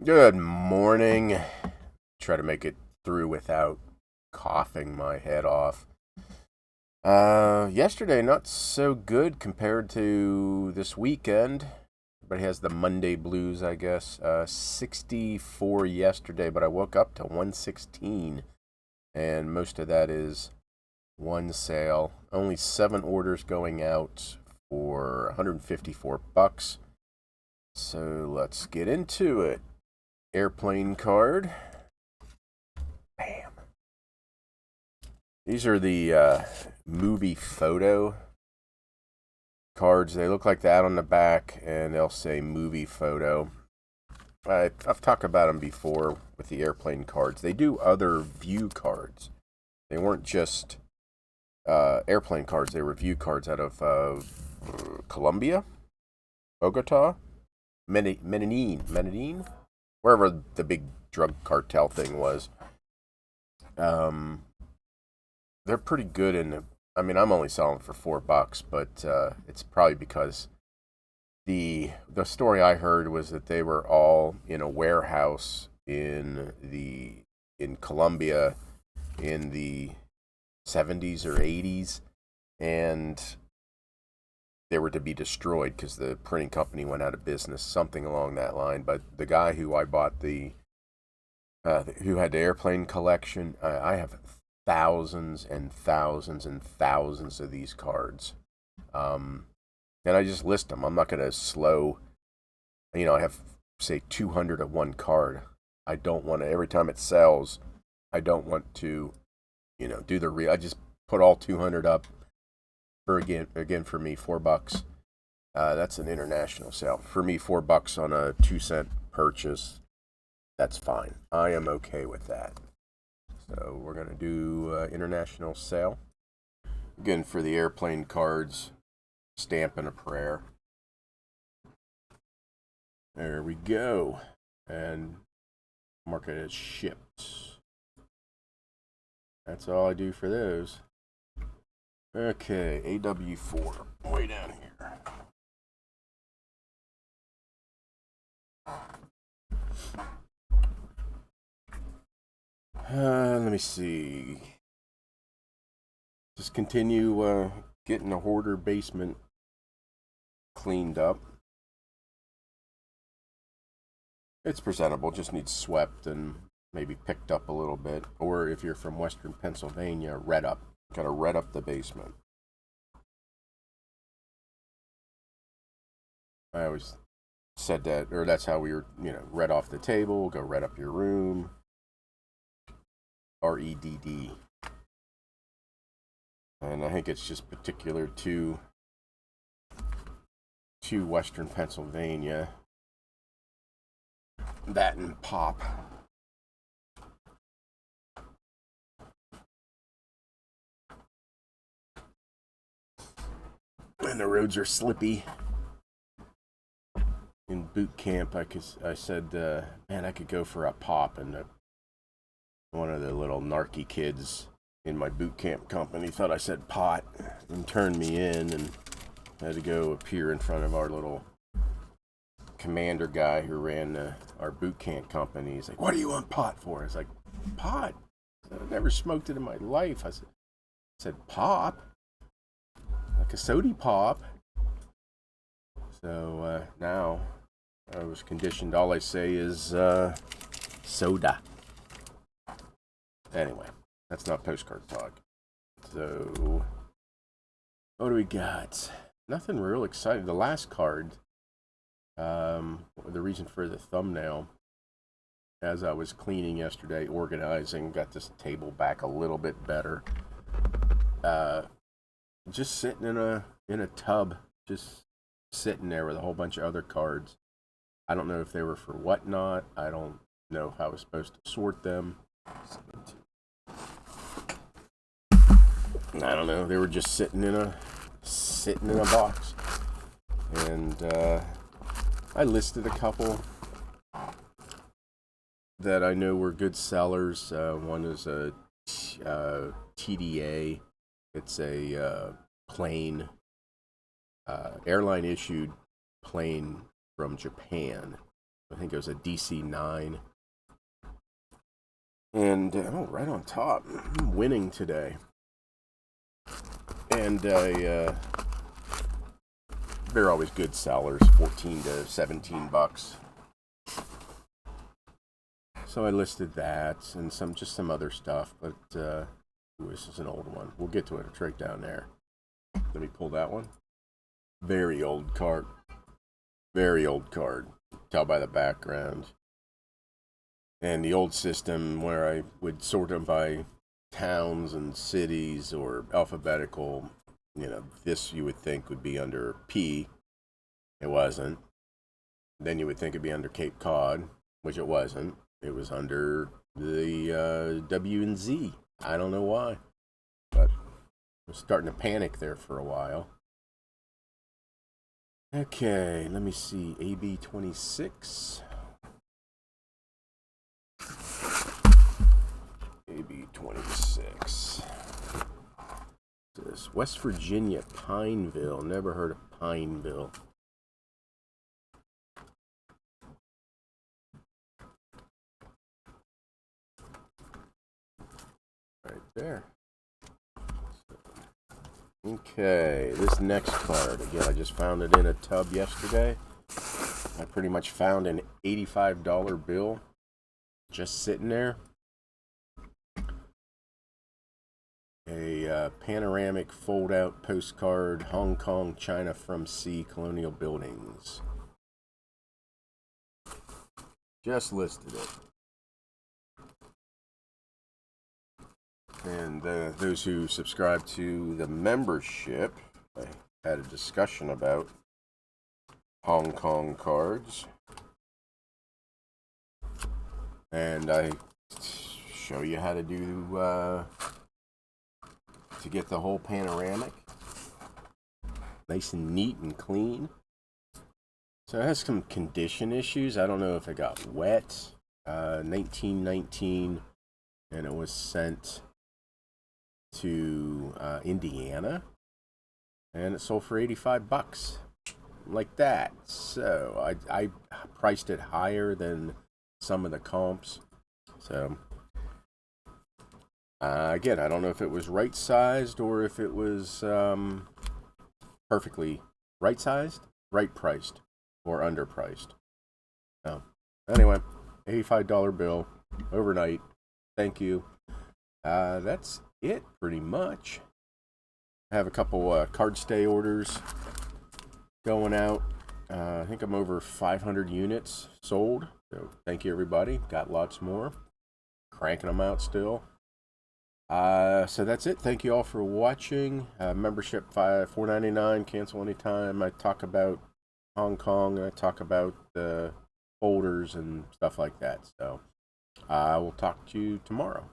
Good morning. Try to make it through without coughing my head off. Yesterday not so good compared to this weekend. Everybody has the Monday blues, I guess. 64 yesterday, but I woke up to 116, and most of that is one sale. Only 7 orders going out for $154. So let's get into it. Airplane card. Bam. These are the movie photo cards. They look like that on the back, and they'll say movie photo. I've talked about them before with the airplane cards. They do other view cards. They weren't just airplane cards. They were view cards out of Colombia, Bogota, Medellin, wherever the big drug cartel thing was. They're pretty good I'm only selling for $4, but it's probably because the story I heard was that they were all in a warehouse in Colombia in the 70s or 80s, and they were to be destroyed because the printing company went out of business, something along that line. But the guy who I bought who had the airplane collection, I have thousands and thousands and thousands of these cards. And I just list them. I'm not going to slow, I have, say, 200 of one card. I don't want to, every time it sells, I don't want to, do I just put all 200 up for, again for me, $4. That's an international sale. For me, $4 on a 2-cent purchase, that's fine. I am okay with that. So we're going to do international sale. Again, for the airplane cards, stamp and a prayer. There we go. And mark it as shipped. That's all I do for those. Okay, AW4, way down here. Let me see. Just continue getting the Hoarder basement cleaned up. It's presentable, just needs swept and maybe picked up a little bit. Or if you're from Western Pennsylvania, red up. Gotta red up the basement. I always said that, or that's how we were, red off the table, go red up your room. REDD. And I think it's just particular to Western Pennsylvania. That and pop. And the roads are slippy. In boot camp, I said, man, I could go for a pop, and one of the little narky kids in my boot camp company thought I said pot and turned me in, and had to go appear in front of our little commander guy who ran our boot camp company. He's like, "What do you want pot for?" I was like, "Pot? I've never smoked it in my life." I said pop, like a sody pop. So now I was conditioned. All I say is soda. Anyway, that's not postcard talk. So, what do we got? Nothing real exciting. The last card, the reason for the thumbnail, as I was cleaning yesterday, organizing, got this table back a little bit better. Just sitting in a tub, just sitting there with a whole bunch of other cards. I don't know if they were for whatnot. I don't know if I was supposed to sort them. I don't know. They were just sitting in a box, and I listed a couple that I know were good sellers. One is a TDA. It's a plane, airline issued plane from Japan I think it was a DC9. And, right on top. I'm winning today. And they're always good sellers, 14 to 17 bucks. So I listed that and some other stuff, but this is an old one. We'll get to it. It's right down there. Let me pull that one. Very old card. Very old card. Tell by the background. And the old system where I would sort them by towns and cities or alphabetical, this you would think would be under P. It wasn't. Then you would think it'd be under Cape Cod, which it wasn't. It was under the W and Z. I don't know why, but I was starting to panic there for a while. Okay, let me see. AB26. AB26. This West Virginia, Pineville. Never heard of Pineville. Right there. Okay, this next card. Again, I just found it in a tub yesterday. I pretty much found an $85 bill just sitting there. A panoramic fold-out postcard, Hong Kong, China from sea, colonial buildings. Just listed it. And those who subscribe to the membership, I had a discussion about Hong Kong cards. And I show you how to do, to get the whole panoramic. Nice and neat and clean. So it has some condition issues. I don't know if it got wet. 1919, and it was sent to Indiana, and it sold for 85 bucks, like that. So I priced it higher than some of the comps. So again, I don't know if it was right sized or if it was perfectly right sized, right priced, or underpriced. So anyway, $85 bill overnight. Thank you. That's it pretty much. I have a couple card stay orders going out. I think I'm over 500 units sold. So thank you, everybody. Got lots more. Cranking them out still. So that's it. Thank you all for watching. Membership $4.99. Cancel anytime. I talk about Hong Kong and I talk about the folders and stuff like that. So I will talk to you tomorrow.